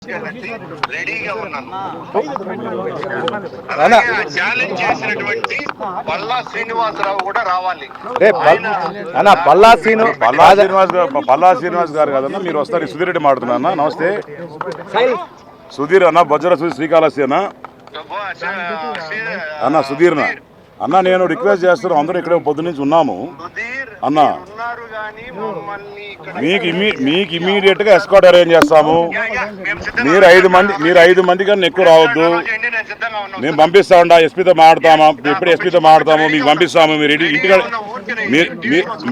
రెడీగా ఉన్నాను. ఛాలెంజ్ చేసినటువంటి పల్లా శ్రీనివాసరావు కూడా రావాలి. పల్లా శ్రీనివాస్ గారు కదన్నా, మీరు వస్తారు. సుధీర్ రెడ్డి మాట్లాడుతున్నా. నమస్తే సుధీర్ అన్న, బొజ్జర శ్రీకాళహస్తి అన్న సుధీర్ అన్న, నేను రిక్వెస్ట్ చేస్తాను. అందరూ ఇక్కడ పొద్దు నుంచి ఉన్నాము అన్న. మీకు ఇమీడియట్ గా ఎస్కాట్ అరేంజ్ చేస్తాము. మీరు ఐదు మంది కన్నా ఎక్కువ రావద్దు. మేము పంపిస్తామండి. ఎస్పీతో మాట్లాడతామా? ఎప్పుడు ఎస్పీతో మాట్లాడతాము, మీకు పంపిస్తాము. మీరు ఇంటికాడ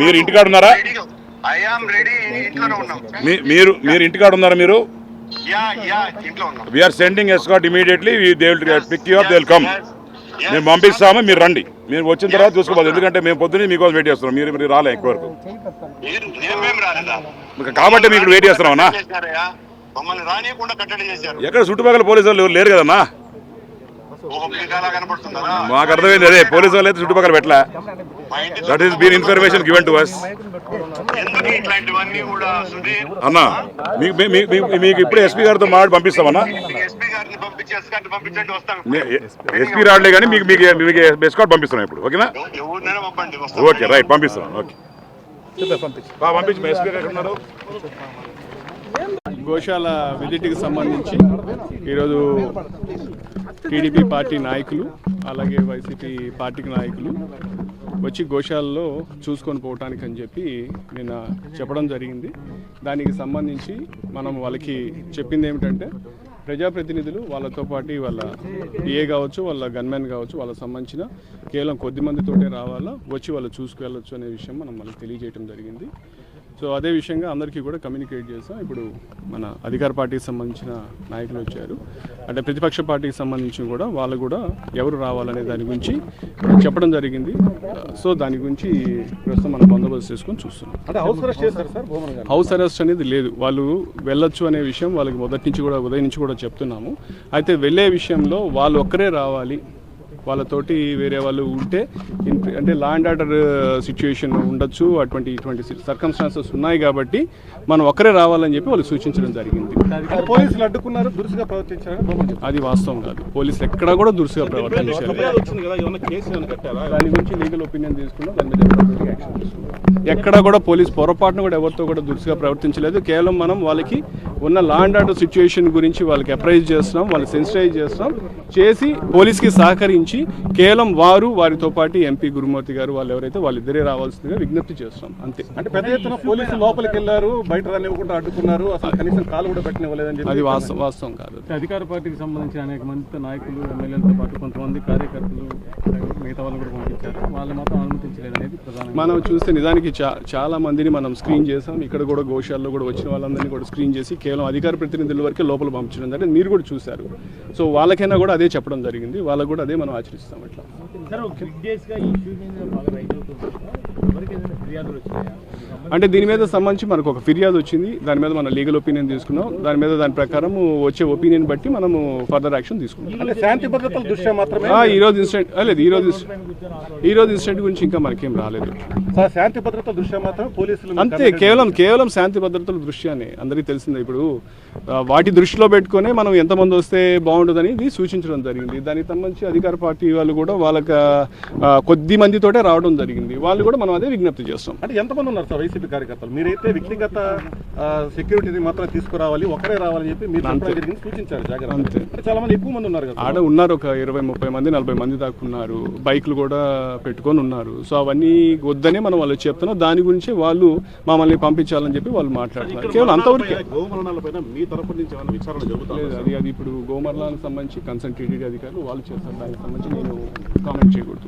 మీరు ఇంటికాడ ఉన్నారా? మీరు ఇంటికాడ ఉన్నారా? మీరు we are sending escort immediately. They will pick you up, they will come. మేము పంపిస్తాము, మీరు రండి. మీరు వచ్చిన తర్వాత చూసుకోవాలి. ఎందుకంటే మేము పొద్దున్నే మీకోసం వెయిట్ చేస్తున్నాం. మీరు రాలే ఎక్కువ వరకు కాబట్టి మీకు వెయిట్ చేస్తున్నామన్నా. ఎక్కడ చుట్టుపక్కల పోలీసు వాళ్ళు లేరు కదన్నా. మాకు అర్థమైంది. అదే పోలీసు వాళ్ళు అయితే చుట్టుపక్కల పెట్టలే. That is been information given to us అన్నా. మీకు ఇప్పుడు ఎస్పీ గారితో మాట్లాడి పంపిస్తామన్నా. ఎస్పీ రావట్లే కానీ మీకు ఎస్కాట్ పంపిస్తున్నాం ఇప్పుడు. ఓకేనా? ఓకే, రైట్, పంపిస్తున్నాం. ఓకే, పంపించి ఎస్పీ గారు ఉన్నారు. గోశాల విజిట్కి సంబంధించి ఈరోజు టీడీపీ పార్టీ నాయకులు అలాగే వైసీపీ పార్టీకి నాయకులు వచ్చి గోశాలలో చూసుకొని పోవటానికి అని చెప్పి నిన్న చెప్పడం జరిగింది. దానికి సంబంధించి మనం వాళ్ళకి చెప్పింది ఏమిటంటే, ప్రజాప్రతినిధులు వాళ్ళతో పాటు వాళ్ళ పిఏ కావచ్చు, వాళ్ళ గన్మెన్ కావచ్చు, వాళ్ళకి సంబంధించిన కేవలం కొద్ది మందితోటే రావాలా, వచ్చి వాళ్ళు చూసుకెళ్ళచ్చు అనే విషయం మనం వాళ్ళకి తెలియజేయడం జరిగింది. సో అదే విషయంగా అందరికీ కూడా కమ్యూనికేట్ చేస్తాం. ఇప్పుడు మన అధికార పార్టీకి సంబంధించిన నాయకులు వచ్చారు, అంటే ప్రతిపక్ష పార్టీకి సంబంధించి కూడా వాళ్ళు కూడా ఎవరు రావాలనే దాని గురించి చెప్పడం జరిగింది. సో దాని గురించి ప్రస్తుతం మనం బందోబస్తు చేసుకొని చూస్తున్నాం. హౌస్ అరెస్ట్ అనేది లేదు, వాళ్ళు వెళ్ళొచ్చు అనే విషయం వాళ్ళకి మొదటి నుంచి కూడా ఉదయం నుంచి కూడా చెప్తున్నాము. అయితే వెళ్ళే విషయంలో వాళ్ళు ఒక్కరే రావాలి, వాళ్ళతోటి వేరే వాళ్ళు ఉంటే అంటే లా అండ్ ఆర్డర్ సిచ్యుయేషన్ ఉండొచ్చు, ఇటువంటి సర్కమ్స్టాన్సెస్ ఉన్నాయి కాబట్టి మనం ఒక్కరే రావాలని చెప్పి వాళ్ళు సూచించడం జరిగింది. పోలీసులు అడ్డుకున్నారు, దురుసుగా ప్రవర్తించారు. అది వాస్తవం కాదు. పోలీసులు ఎక్కడా కూడా దురుసుగా ప్రవర్తించారు. దాని గురించి లీగల్ ఒపీనియన్ తీసుకున్నాం, దాని మీద యాక్షన్ తీసుకున్నాం. ఎక్కడా కూడా పోలీసు పొరపాటును కూడా ఎవరితో కూడా దురుసుగా ప్రవర్తించలేదు. కేవలం మనం వాళ్ళకి ఉన్న లా అండ్ ఆర్డర్ సిచ్యుయేషన్ గురించి వాళ్ళకి అప్రైజ్ చేస్తున్నాం, వాళ్ళకి సెన్సిటైజ్ చేస్తున్నాం, చేసి పోలీస్కి సహకరించి కేవలం వారితో పాటు ఎంపీ గురుమూర్తి గారు వాళ్ళు ఎవరైతే వాళ్ళిద్దరే రావాల్సిందిగా విజ్ఞప్తి చేస్తున్నాం, అంతే. అంటే పెద్ద ఎత్తున పోలీసులు లోపలికి వెళ్ళారు, బయట రానివ్వకుండా అడ్డుకున్నారు, అసలు కనీసం కాలు కూడా పెట్టనివ్వలేదని చెప్పి. అది వాస్తవం కాదు. అధికార పార్టీకి సంబంధించిన అనేక మంది నాయకులు, ఎమ్మెల్యేలతో పాటు కొంతమంది కార్యకర్తలు, మిగతా వాళ్ళు కూడా పంపించారు, వాళ్ళు మాత్రం అనుమతించలేదు అనేది ప్రధానంగా మనం చూస్తే నిజానికి చాలా మందిని మనం స్క్రీన్ చేసాం. ఇక్కడ కూడా గోశాలలో కూడా వచ్చిన వాళ్ళందరినీ కూడా స్క్రీన్ చేసి కేవలం అధికార ప్రతినిధుల వరకే లోపల పంపించడం జరిగింది. మీరు కూడా చూశారు. సో వాళ్ళకైనా కూడా అదే చెప్పడం జరిగింది, వాళ్ళకు కూడా అదే మనం ఆచరిస్తాం. అట్లా అంటే దీని మీద సంబంధించి మనకు ఒక ఫిర్యాదు వచ్చింది, దాని మీద మనం లీగల్ ఒపీనియన్ తీసుకున్నాం. దాని ప్రకారం వచ్చే ఒపీనియన్ బట్టి మనము ఫర్దర్ యాక్షన్ తీసుకున్నాం. శాంతి భద్రతల దృష్ట్యా మాత్రమే ఈ రోజు ఇన్సిడెంట్ గురించి ఇంకా మనకేం రాలేదు. శాంతి భద్రతల దృష్ట్యా మాత్రం పోలీసులు అంతే, కేవలం శాంతి భద్రతల దృష్ట్యానే. అందరికీ తెలిసిందే. ఇప్పుడు వాటి దృష్టిలో పెట్టుకునే మనం ఎంతమంది వస్తే బాగుంటుందని ఇది సూచించడం జరిగింది. దానికి సంబంధించి అధికార పార్టీ వాళ్ళు కూడా వాళ్ళకి కొద్ది మందితోటే రావడం జరిగింది. వాళ్ళు కూడా మనం అదే విజ్ఞప్తి చేస్తాం. అంటే ఎంతమంది ఉన్నారు సార్ వైసీపీ కార్యకర్తలు? మీరైతే వ్యక్తిగత సెక్యూరిటీని మాత్రం తీసుకురావాలి, ఒకరే రావాలని చెప్పి మీరు సూచించారు. అంతే. చాలా మంది ఎక్కువ మంది ఉన్నారు కదా ఆడ ఉన్నారు, ఒక 20-30 మంది 40 మంది దాకా ఉన్నారు. బైక్లు కూడా పెట్టుకొని ఉన్నారు. సో అవన్నీ వద్దనే మనం వాళ్ళు చెప్తున్నాం. దాని గురించి వాళ్ళు మమ్మల్ని పంపించాలని చెప్పి వాళ్ళు మాట్లాడుతున్నారు. కేవలం అంతవరకు. మీ తరపు నుంచి ఏమైనా విచారణ జరుగుతుంది? అది ఇప్పుడు గోమర్లానికి సంబంధించి కన్సర్న్ టీడీడీ అధికారులు వాళ్ళు చేస్తారు. దానికి సంబంధించి నేను కామెంట్ చేయకూడదు.